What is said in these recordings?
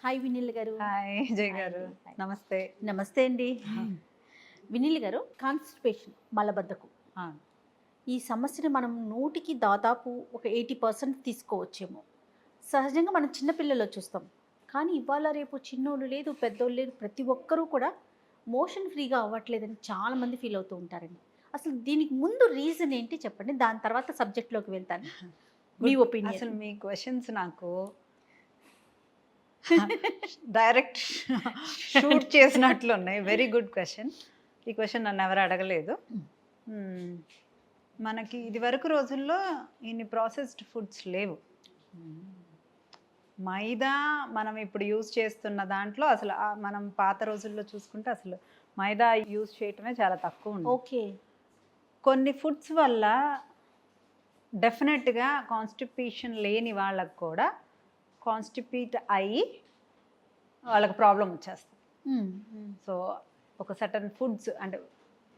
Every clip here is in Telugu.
హాయ్ వినిల్ గారు. హాయ్ జయ్ గారు, హాయ్. నమస్తే. నమస్తే అండి. వినిల్ గారు, కాన్స్టిపేషన్ మలబద్ధకం ఆ, ఈ సమస్యని మనం నూటికి దాదాపు ఒక 80% తీసుకోవచ్చేమో. సహజంగా మనం చిన్నపిల్లల్లో చూస్తాం, కానీ ఇవాళ రేపు చిన్నోళ్ళు లేదు పెద్దోళ్ళు లేదు, ప్రతి ఒక్కరూ కూడా మోషన్ ఫ్రీగా అవ్వట్లేదని చాలామంది ఫీల్ అవుతూ ఉంటారండి. అసలు దీనికి ముందు రీజన్ ఏంటి చెప్పండి, దాని తర్వాత సబ్జెక్ట్లోకి వెళ్తాను. మీ అసలు ఒపీనియన్. మీ క్వశ్చన్స్ నాకు డైరెక్ట్ షూట్ చేసినట్లు ఉన్నాయి. Very good question. ఈ క్వశ్చన్ నన్ను ఎవరు అడగలేదు. మనకి ఇది వరకు రోజుల్లో ఇన్ని ప్రాసెస్డ్ ఫుడ్స్ లేవు. మైదా మనం ఇప్పుడు యూజ్ చేస్తున్న దాంట్లో అసలు మనం పాత రోజుల్లో చూసుకుంటే అసలు మైదా యూజ్ చేయటమే చాలా తక్కువ ఉంది. ఓకే. కొన్ని ఫుడ్స్ వల్ల డెఫినెట్గా కాన్స్టిపేషన్ లేని వాళ్ళకు కూడా కాన్స్టిపేట్ అయ్యి వాళ్ళకి ప్రాబ్లం వచ్చేస్తుంది. సో ఒక సర్టన్ ఫుడ్స్ అంటే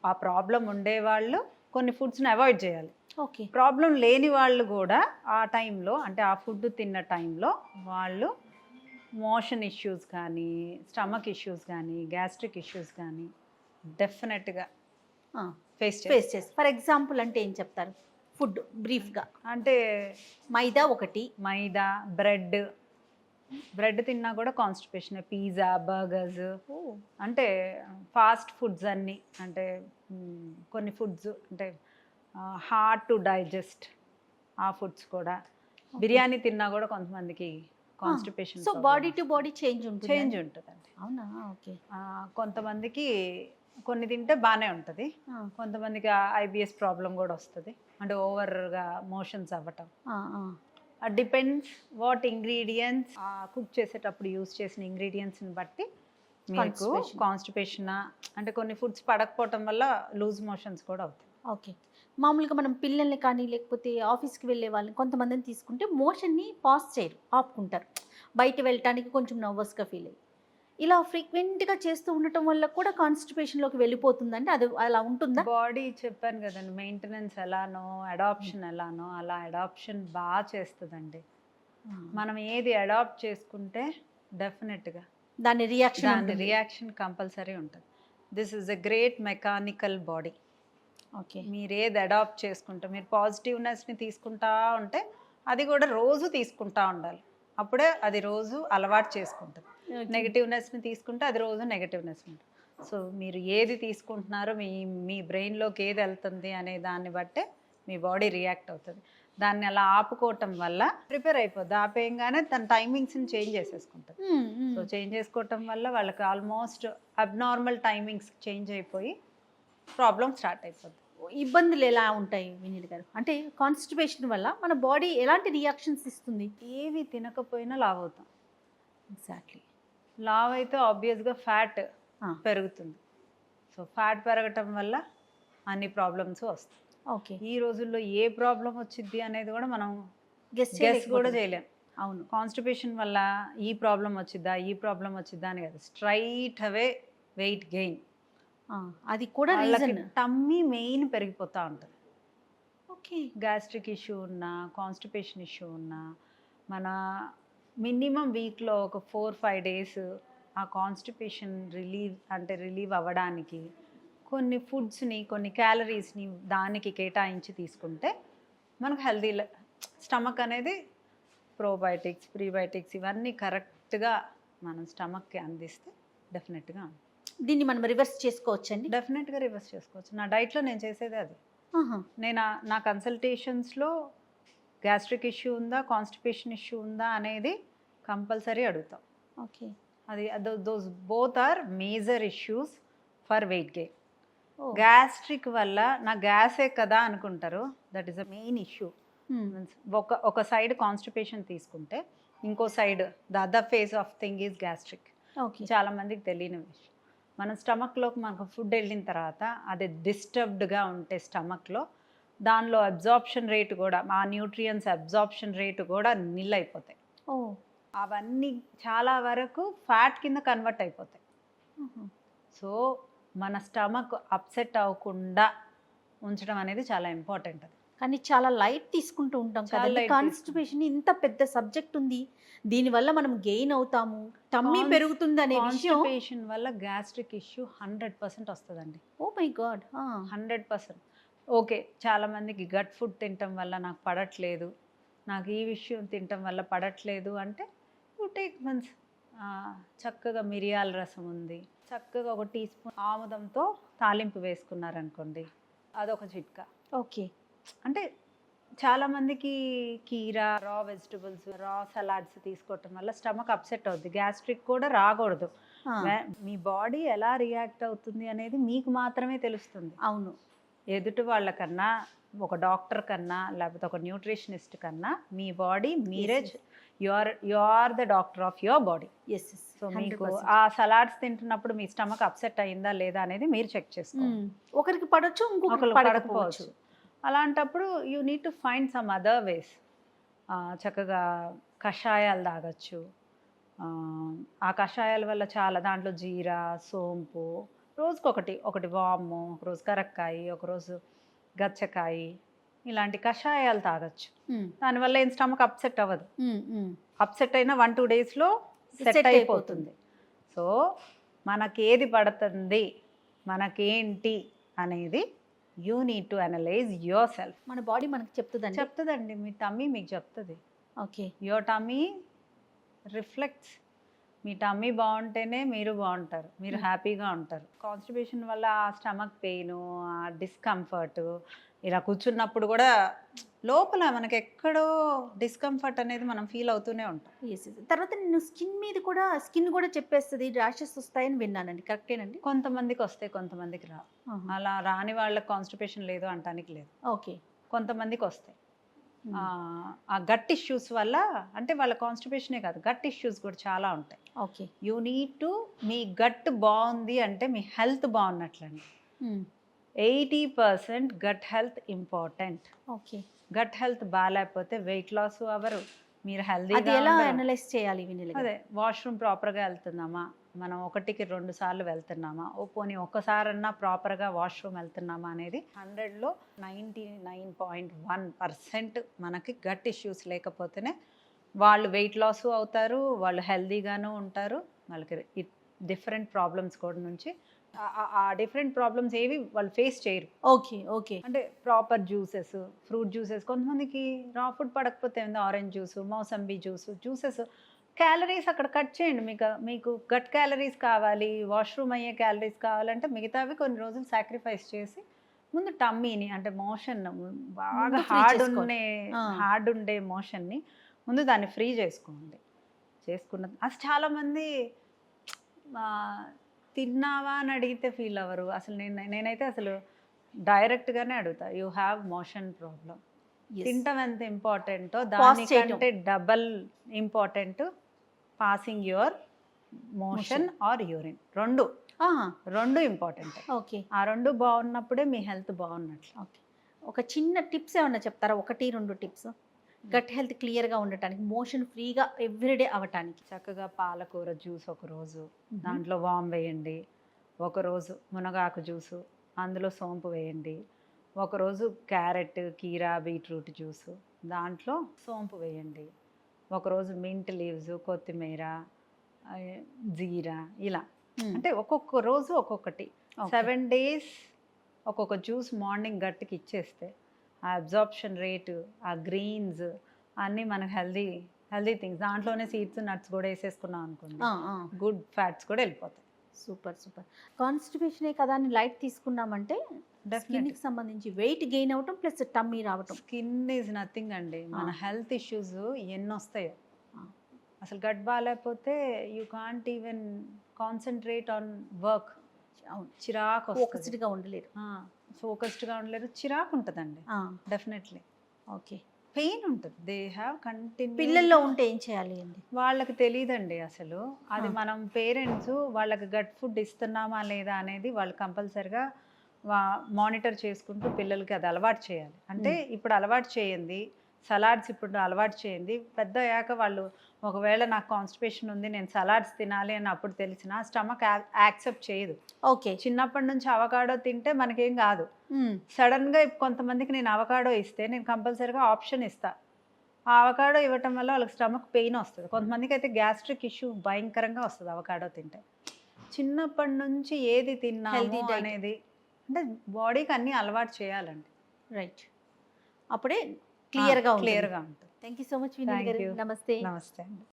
ఆ ప్రాబ్లం ఉండేవాళ్ళు కొన్ని ఫుడ్స్ని అవాయిడ్ చేయాలి. ఓకే. ప్రాబ్లం లేని వాళ్ళు కూడా ఆ టైంలో అంటే ఆ ఫుడ్ తిన్న టైంలో వాళ్ళు మోషన్ ఇష్యూస్ కానీ స్టమక్ ఇష్యూస్ కానీ గ్యాస్ట్రిక్ ఇష్యూస్ కానీ డెఫినెట్గా ఫేస్ చేసి ఫర్ ఎగ్జాంపుల్ అంటే ఏం చెప్తారు? ఫుడ్ బ్రీఫ్గా అంటే మైదా ఒకటి, మైదా, బ్రెడ్ తిన్నా కూడా కాన్స్టిపేషన్. పిజ్జా, బర్గర్స్ అంటే ఫాస్ట్ ఫుడ్స్ అన్నీ అంటే కొన్ని ఫుడ్స్ అంటే హార్డ్ టు డైజెస్ట్ ఆ ఫుడ్స్ కూడా. బిర్యానీ తిన్నా కూడా కొంతమందికి constipation. So body to body change ఉంటుందండి. అవునా? ఓకే. కొంతమందికి కొన్ని తింటే బాగానే ఉంటుంది, కొంతమందికి ఐబిఎస్ ప్రాబ్లం కూడా వస్తుంది, అంటే ఓవర్గా మోషన్స్ అవ్వటం. డిపెండ్స్ వాట్ ఇంగ్రీడియంట్స్ కుక్ చేసేటప్పుడు యూస్ చేసిన ఇంగ్రీడియంట్స్ని బట్టి మీకు కాన్స్టిపేషన్ అంటే కొన్ని ఫుడ్స్ పడకపోవటం వల్ల లూజ్ మోషన్స్ కూడా అవుతాయి. ఓకే. మామూలుగా మనం పిల్లల్ని కానీ లేకపోతే ఆఫీస్కి వెళ్ళే వాళ్ళని కొంతమందిని తీసుకుంటే మోషన్ని పాస్ చేయరు, ఆపుకుంటారు, బయట వెళ్ళటానికి కొంచెం నర్వస్గా ఫీల్ అయ్యి. ఇలా ఫ్రీక్వెంట్గా చేస్తూ ఉండటం వల్ల కూడా కాన్స్టిపేషన్లోకి వెళ్ళిపోతుందంటే అది అలా ఉంటుందా? బాడీ చెప్పాను కదండి, మెయింటెనెన్స్ ఎలానో అడాప్షన్ ఎలానో అలా అడాప్షన్ బాగా చేస్తుందండి. మనం ఏది అడాప్ట్ చేసుకుంటే డెఫినెట్గా దాని రియాక్షన్ కంపల్సరీ ఉంటుంది. This is a great mechanical body. Okay. మీరు ఏది అడాప్ట్ చేసుకుంటే మీరు పాజిటివ్నెస్ని తీసుకుంటా ఉంటే అది కూడా రోజు తీసుకుంటా ఉండాలి, అప్పుడే అది రోజు అలవాటు చేసుకుంటుంది. నెగిటివ్నెస్ని తీసుకుంటే అది రోజు నెగిటివ్నెస్ ఉంటుంది. సో మీరు ఏది తీసుకుంటున్నారో మీ బ్రెయిన్లోకి ఏది వెళ్తుంది అనే దాన్ని బట్టే మీ బాడీ రియాక్ట్ అవుతుంది. దాన్ని అలా ఆపుకోవటం వల్ల ప్రిపేర్ అయిపోద్ది. ఆపేయంగానే తన టైమింగ్స్ని చేంజ్ చేసేసుకుంటుంది. సో చేంజ్ చేసుకోవటం వల్ల వాళ్ళకి ఆల్మోస్ట్ అబ్నార్మల్ టైమింగ్స్ చేంజ్ అయిపోయి ప్రాబ్లం స్టార్ట్ అయిపోద్ది. ఇబ్బందులు ఎలా ఉంటాయి వినీల్ గారు? అంటే కాన్స్టిపేషన్ వల్ల మన బాడీ ఎలాంటి రియాక్షన్స్ ఇస్తుంది? ఏవి తినకపోయినా లావ్ అవుతాం. ఎగ్జాక్ట్లీ. లావ్ అయితే ఆబ్వియస్గా ఫ్యాట్ పెరుగుతుంది. సో ఫ్యాట్ పెరగటం వల్ల అన్ని ప్రాబ్లమ్స్ వస్తాయి. ఓకే. ఈ రోజుల్లో ఏ ప్రాబ్లం వచ్చింది అనేది కూడా మనం గెస్ కూడా చేయలేం. అవును. కాన్స్టిపేషన్ వల్ల ఈ ప్రాబ్లం వచ్చిద్దా అని కదా, స్ట్రైట్ అవే వెయిట్ గెయిన్. అది కూడా రీజన్. టమ్మీ మెయిన్ పెరిగిపోతూ ఉంటుంది. ఓకే. గ్యాస్ట్రిక్ ఇష్యూ ఉన్నా కాన్స్టిపేషన్ ఇష్యూ ఉన్నా మన మినిమం వీక్లో ఒక 4-5 days ఆ కాన్స్టిపేషన్ రిలీవ్ అవ్వడానికి కొన్ని ఫుడ్స్ని కొన్ని క్యాలరీస్ని దానికి కేటాయించి తీసుకుంటే మనకు హెల్దీ స్టమక్ అనేది ప్రోబయోటిక్స్ ప్రీబయోటిక్స్ ఇవన్నీ కరెక్ట్గా మనం స్టమక్కి అందిస్తే డెఫినెట్గా దీన్ని మనం రివర్స్ చేసుకోవచ్చండి. డెఫినెట్గా రివర్స్ చేసుకోవచ్చు. నా డైట్లో నేను చేసేది అది. నేను నా కన్సల్టేషన్స్లో గ్యాస్ట్రిక్ ఇష్యూ ఉందా కాన్స్టిపేషన్ ఇష్యూ ఉందా అనేది కంపల్సరీ అడుగుతాం. ఓకే. అది those both are major issues for weight gain. Gastric వల్ల నా గ్యాసే కదా అనుకుంటారు, that is a main issue. ఒక సైడ్ కాన్స్టిపేషన్ తీసుకుంటే ఇంకో side the other phase of thing is gastric. చాలా మందికి తెలియని విషయం. మన స్టమక్లోకి మనకు ఫుడ్ వెళ్ళిన తర్వాత అది డిస్టర్బ్డ్గా ఉంటే స్టమక్లో దానిలో అబ్జార్ప్షన్ రేటు కూడా ఆ న్యూట్రియన్స్ అబ్జార్ప్షన్ రేటు కూడా నిల్ అయిపోతాయి. అవన్నీ చాలా వరకు ఫ్యాట్ కింద కన్వర్ట్ అయిపోతాయి. సో మన స్టమక్ అప్సెట్ అవ్వకుండా ఉంచడం అనేది చాలా ఇంపార్టెంట్. అది కానీ చాలా లైట్ తీసుకుంటూ ఉంటాం చాలా కదండి. light కాన్స్టిపేషన్ ఇంత పెద్ద సబ్జెక్ట్ ఉంది. దీనివల్ల మనం గెయిన్ అవుతాము, టమ్మీ పెరుగుతుంది అనే విషయం. కాన్స్టిపేషన్ వల్ల గ్యాస్ట్రిక్ ఇష్యూ 100% వస్తుందండి. Oh my God. 100%. ఓకే, చాలా మందికి గట్ ఫుడ్ తినటం వల్ల నాకు పడట్లేదు, నాకు ఈ విషయం తినటం వల్ల పడట్లేదు అంటే యూ టేక్ మీన్స్ చక్కగా మిరియాల రసం ఉంది, చక్కగా ఒక టీ స్పూన్ ఆముదంతో తాలింపు వేసుకున్నారనుకోండి, అదొక చిట్కా. ఓకే. అంటే చాలామందికి కీరా, రా వెజిటబుల్స్, రా సలాడ్స్ తీసుకోవటం వల్ల స్టమక్ అప్సెట్ అవుద్ది, గ్యాస్ట్రిక్ కూడా రాకూడదు. మీ బాడీ ఎలా రియాక్ట్ అవుతుంది అనేది మీకు మాత్రమే తెలుస్తుంది. అవును. ఎదుటి వాళ్ళకన్నా, ఒక డాక్టర్ కన్నా, లేకపోతే ఒక న్యూట్రిషనిస్ట్ కన్నా మీ బాడీ మీరే, you are the doctor of your body. Yes yes. So మీకు ఆ సలాడ్స్ తింటున్నప్పుడు మీ స్టమక్ అప్సెట్ అయిందా లేదా అనేది మీరు చెక్ చేసుకోవాలి. ఒకరికి పడొచ్చు, ఇంకొకరికి ఒకరికి పడకపోవచ్చు. పడకపోవచ్చు. అలాంటప్పుడు you need to find some other ways. చక్కగా కషాయాలు తాగొచ్చు. ఆ కషాయాల వల్ల చాలా, దాంట్లో జీరా, సోంపు, రోజుకొకటి, ఒకటి వాము, ఒకరోజు కరక్కాయి, ఒకరోజు గచ్చకాయ, ఇలాంటి కషాయాలు తాగొచ్చు. దానివల్ల ఏం స్టమక్ అప్సెట్ అవ్వదు. అప్సెట్ అయినా 1-2 డేస్లో సెట్ అయిపోతుంది. సో మనకేది పడుతుంది, మనకేంటి అనేది you need to analyse your self. మన బాడీ మనకు చెప్తుందండి, మీ టమ్మీ మీకు చెప్తుంది. Okay. Your tummy reflects. Me tummy బాగుంటేనే మీరు బాగుంటారు, మీరు హ్యాపీగా ఉంటారు. కాన్స్టిపేషన్ వల్ల ఆ స్టమక్ పెయిన్, ఆ డిస్కంఫర్ట్, ఇలా కూర్చున్నప్పుడు కూడా లోపల మనకి ఎక్కడో డిస్కంఫర్ట్ అనేది మనం ఫీల్ అవుతూనే ఉంటాం. తర్వాత నేను స్కిన్ కూడా చెప్పేస్తుంది ర్యాషెస్ వస్తాయని విన్నానండి, కరెక్టేనండి? కొంతమందికి వస్తాయి, కొంతమందికి రా. అలా రాని వాళ్ళకి కాన్స్టిపేషన్ లేదు అంటానికి లేదు. ఓకే. కొంతమందికి వస్తాయి. ఆ గట్ ఇష్యూస్ వల్ల, అంటే వాళ్ళ కాన్స్టిపేషనే కాదు, గట్ ఇష్యూస్ కూడా చాలా ఉంటాయి. ఓకే. యూ నీడ్ టు, మీ గట్ బాగుంది అంటే మీ హెల్త్ బాగున్నట్లండి. 80% gut health important. Okay. Gut health బాగాలేకపోతే వెయిట్ లాస్ అవ్వరు, మీరు అది హెల్తీగా ఎలా ఉండరు. అనలైజ్ చేయాలి? అదే, వాష్రూమ్ ప్రాపర్గా వెళ్తున్నామా, మనం 1-2 సార్లు వెళ్తున్నామా, పోనీ ఒక్కసారన్నా ప్రాపర్గా వాష్రూమ్ వెళ్తున్నామా అనేది 100లో 99.1% మనకి గట్ ఇష్యూస్ లేకపోతేనే వాళ్ళు వెయిట్ లాస్ అవుతారు, వాళ్ళు హెల్తీగాను ఉంటారు. వాళ్ళకి డిఫరెంట్ ప్రాబ్లమ్స్ కూడా నుంచి ఆ డిఫరెంట్ ప్రాబ్లమ్స్ ఏవి వాళ్ళు ఫేస్ చేయరు. ఓకే. ఓకే. అంటే ప్రాపర్ జ్యూసెస్, ఫ్రూట్ జ్యూసెస్, కొంతమందికి రా ఫుడ్ పడకపోతే ఆరెంజ్ జ్యూస్, మౌసంబీ జ్యూసెస్, క్యాలరీస్ అక్కడ కట్ చేయండి. మీకు గట్ క్యాలరీస్ కావాలి, వాష్రూమ్ అయ్యే క్యాలరీస్ కావాలంటే మిగతావి కొన్ని రోజులు సాక్రిఫైస్ చేసి ముందు టమ్మీని, అంటే మోషన్ బాగా హార్డ్ ఉండే మోషన్ని ముందు దాన్ని ఫ్రీ చేసుకోండి. అసలు చాలామంది తిన్నావా అని అడిగితే ఫీల్ అవ్వరు. అసలు నేనైతే అసలు డైరెక్ట్గానే అడుగుతా, యూ హ్యావ్ మోషన్ ప్రాబ్లం. తింటాం ఎంత ఇంపార్టెంటో దానికంటే double important passing your motion are urine. రెండు ఇంపార్టెంట్. ఓకే. ఆ రెండు బాగున్నప్పుడే మీ హెల్త్ బాగున్నట్లు. ఓకే. ఒక చిన్న టిప్స్ ఏమన్నా చెప్తారా? 1-2 టిప్స్ గట్ హెల్త్ క్లియర్గా ఉండటానికి, మోషన్ ఫ్రీగా ఎవ్రీడే అవ్వటానికి. చక్కగా పాలకూర జ్యూస్ ఒకరోజు, దాంట్లో వామ్ వేయండి. ఒకరోజు మునగాకు జ్యూసు, అందులో సోంపు వేయండి. ఒకరోజు క్యారెట్, కీరా, బీట్రూట్ జ్యూసు, దాంట్లో సోంపు వేయండి. ఒకరోజు మింట్ లీవ్స్, కొత్తిమీర, జీరా, ఇలా. అంటే ఒక్కొక్క రోజు ఒక్కొక్కటి, 7 days ఒక్కొక్క జ్యూస్ మార్నింగ్ గట్టికి ఇచ్చేస్తే ఆ అబ్జార్ప్షన్ రేటు, ఆ గ్రీన్స్ అన్నీ మనకు హెల్దీ థింగ్స్. దాంట్లోనే సీడ్స్, నట్స్ కూడా వేసేసుకున్నాం అనుకోండి, గుడ్ ఫ్యాట్స్ కూడా వెళ్ళిపోతాయి. సూపర్. కాన్స్టిపేషనే కదా అని లైట్ తీసుకున్నామంటే స్కిన్కి సంబంధించి వెయిట్ గెయిన్ అవ్వటం ప్లస్ టమ్మీ రావటం. స్కిన్ ఈజ్ నథింగ్ అండి. మన హెల్త్ ఇష్యూస్ ఎన్ని వస్తాయో. అసలు గట్ బాగాలేకపోతే you can't even concentrate on work. చిరాకు, ఫోకస్డ్గా ఉండలేరు, చిరాకు ఉంటుందండి డెఫినెట్లీ. ఓకే. పెయిన్ ఉంటుంది. They have continue. పిల్లల్లో ఉంటే ఏం చేయాలి అండి? వాళ్ళకి తెలియదండి అసలు. అది మనం పేరెంట్స్ వాళ్ళకి గట్ ఫుడ్ ఇస్తున్నామా లేదా అనేది వాళ్ళు కంపల్సరిగా మానిటర్ చేసుకుంటూ పిల్లలకి అది అలవాటు చేయాలి. అంటే ఇప్పుడు అలవాటు చేయండి, సలాడ్స్ ఇప్పుడు అలవాటు చేయండి. పెద్ద అయ్యాక వాళ్ళు ఒకవేళ నాకు కాన్స్టిపేషన్ ఉంది, నేను సలాడ్స్ తినాలి అని అప్పుడు తెలిసిన స్టమక్ యాక్సెప్ట్ చేయదు. ఓకే. చిన్నప్పటి నుంచి అవకాడో తింటే మనకేం కాదు. సడన్గా కొంతమందికి నేను అవకాడో ఇస్తే నేను కంపల్సరీగా ఆప్షన్ ఇస్తా. ఆ అవకాడో ఇవ్వటం వల్ల వాళ్ళకి స్టమక్ పెయిన్ వస్తుంది. కొంతమందికి అయితే గ్యాస్ట్రిక్ ఇష్యూ భయంకరంగా వస్తుంది అవకాడో తింటే. చిన్నప్పటి నుంచి ఏది తిన్నాము Healthy diet. అనేది అంటే బాడీకి అన్నీ అలవాటు చేయాలండి. రైట్. అప్పుడే క్లియర్గా క్లియర్గా ఉంటుంది. Thank you so much Vineel Thank గారు. you. నమస్తే. నమస్తే అండి.